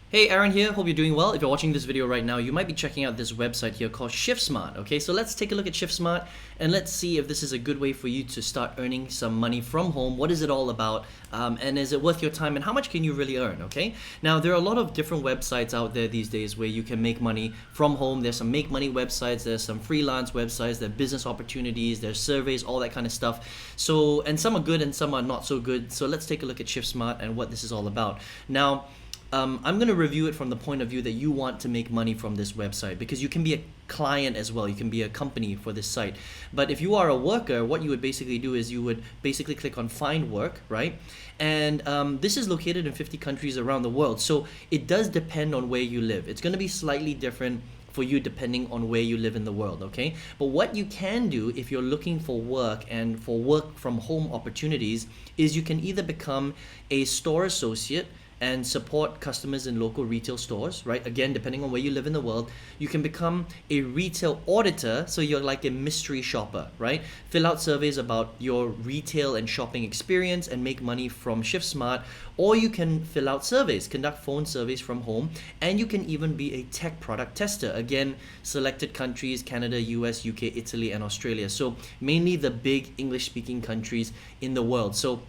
Hey, Aaron here. Hope you're doing well. If you're watching this video right now, you might be checking out this website here called Shiftsmart. Okay, so let's take a look at Shiftsmart and let's see if this is a good way for you to start earning some money from home. What is it all about? And is it worth your time? And how much can you really earn? Okay, now there are a lot of different websites out there these days where you can make money from home. There's some make money websites, there's some freelance websites, there are business opportunities, there's surveys, all that kind of stuff. So, and some are good and some are not so good. So let's take a look at Shiftsmart and what this is all about. Now, I'm going to review it from the point of view that you want to make money from this website, because you can be a client as well. You can be a company for this site. But if you are a worker, what you would basically do is you would basically click on find work, right? And this is located in 50 countries around the world. So it does depend on where you live. It's going to be slightly different for you depending on where you live in the world, okay? But what you can do if you're looking for work and for work from home opportunities is you can either become a store associate and support customers in local retail stores, right? Again, depending on where you live in the world. You can become a retail auditor, so you're like a mystery shopper, right? Fill out surveys about your retail and shopping experience and make money from Shiftsmart. Or you can fill out surveys, conduct phone surveys from home, and you can even be a tech product tester. Again, selected countries: Canada, US, UK, Italy, and Australia. So mainly the big English-speaking countries in the world. So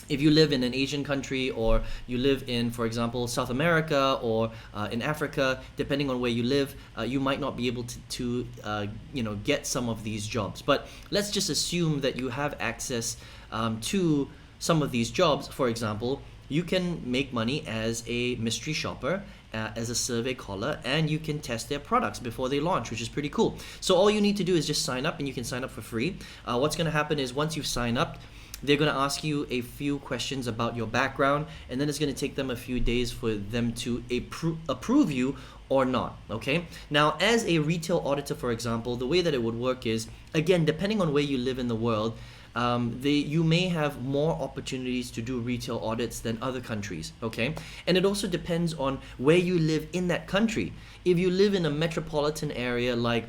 if you live in an Asian country, or you live in, for example, South America, or in Africa, depending on where you live, you might not be able to get some of these jobs. But let's just assume that you have access to some of these jobs. For example, you can make money as a mystery shopper, as a survey caller, and you can test their products before they launch, which is pretty cool. So all you need to do is just sign up, and you can sign up for free. What's going to happen is once you've signed up, they're going to ask you a few questions about your background, and then it's going to take them a few days for them to approve you or not, okay? Now, as a retail auditor, for example, the way that it would work is, again, depending on where you live in the world, you may have more opportunities to do retail audits than other countries, okay? And it also depends on where you live in that country. If you live in a metropolitan area like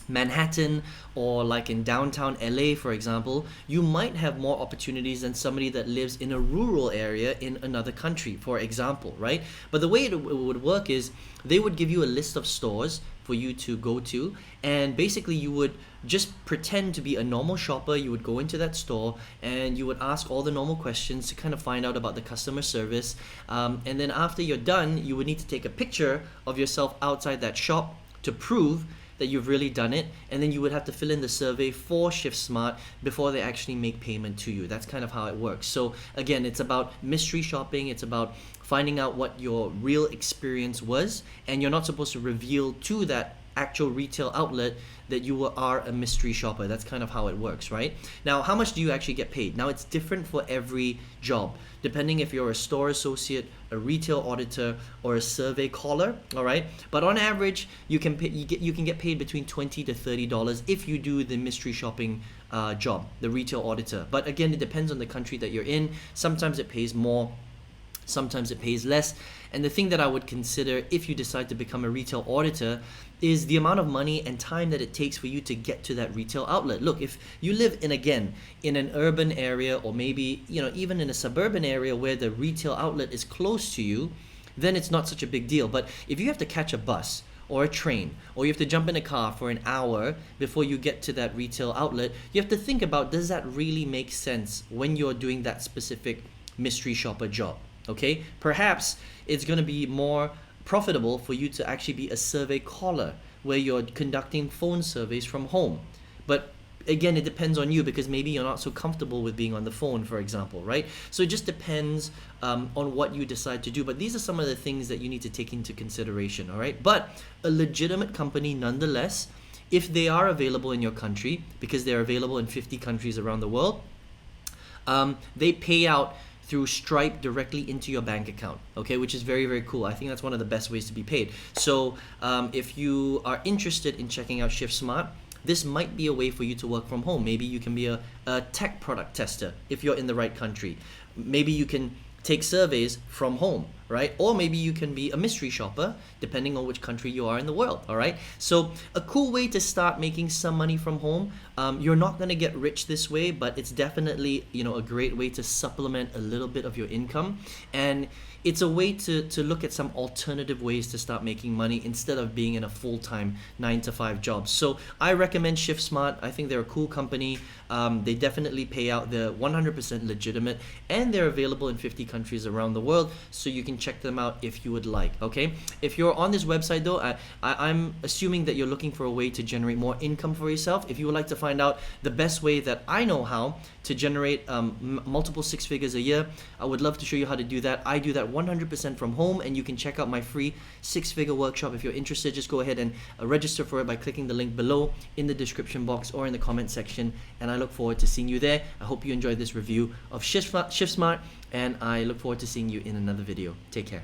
Manhattan, or like in downtown LA, for example, you might have more opportunities than somebody that lives in a rural area in another country, for example, right? But the way it would work is they would give you a list of stores for you to go to, and basically you would just pretend to be a normal shopper. You would go into that store and you would ask all the normal questions to kind of find out about the customer service, and then after you're done, you would need to take a picture of yourself outside that shop to prove that you've really done it, and then you would have to fill in the survey for Shiftsmart before they actually make payment to you. That's kind of how it works. So again, it's about mystery shopping, it's about finding out what your real experience was, and you're not supposed to reveal to that actual retail outlet that you are a mystery shopper. That's kind of how it works, right? Now, how much do you actually get paid? Now, it's different for every job, depending if you're a store associate, a retail auditor, or a survey caller, all right? But on average, you can get paid between $20 to $30 if you do the mystery shopping job, the retail auditor. But again, it depends on the country that you're in. Sometimes it pays more, sometimes it pays less. And the thing that I would consider if you decide to become a retail auditor is the amount of money and time that it takes for you to get to that retail outlet. Look, if you live in an urban area, or maybe even in a suburban area where the retail outlet is close to you, then it's not such a big deal. But if you have to catch a bus or a train, or you have to jump in a car for an hour before you get to that retail outlet, you have to think about, does that really make sense when you're doing that specific mystery shopper job? Okay, perhaps it's going to be more profitable for you to actually be a survey caller, where you're conducting phone surveys from home. But again, it depends on you, because maybe you're not so comfortable with being on the phone, for example, right? So it just depends on what you decide to do. But these are some of the things that you need to take into consideration, all right? But a legitimate company nonetheless, if they are available in your country, because they're available in 50 countries around the world, they pay out through Stripe directly into your bank account, okay, which is very, very cool. I think that's one of the best ways to be paid. So if you are interested in checking out Shiftsmart, this might be a way for you to work from home. Maybe you can be a tech product tester if you're in the right country. Maybe you can take surveys from home, right? Or maybe you can be a mystery shopper, depending on which country you are in the world, all right? So a cool way to start making some money from home. You're not gonna get rich this way, but it's definitely, you know, a great way to supplement a little bit of your income. And it's a way to look at some alternative ways to start making money instead of being in a full-time 9 to 5 job. So I recommend Shiftsmart. I think they're a cool company. They definitely pay out. They're 100% legitimate, and they're available in 50 countries around the world, so you can check them out if you would like, okay? If you're on this website though, I'm assuming that you're looking for a way to generate more income for yourself. If you would like to find out the best way that I know how to generate multiple 6 figures a year, I would love to show you how to do that. I do that 100% from home, and you can check out my free 6-figure workshop. If you're interested, just go ahead and register for it by clicking the link below in the description box or in the comment section, and I look forward to seeing you there. I hope you enjoyed this review of Shiftsmart, and I look forward to seeing you in another video. Take care.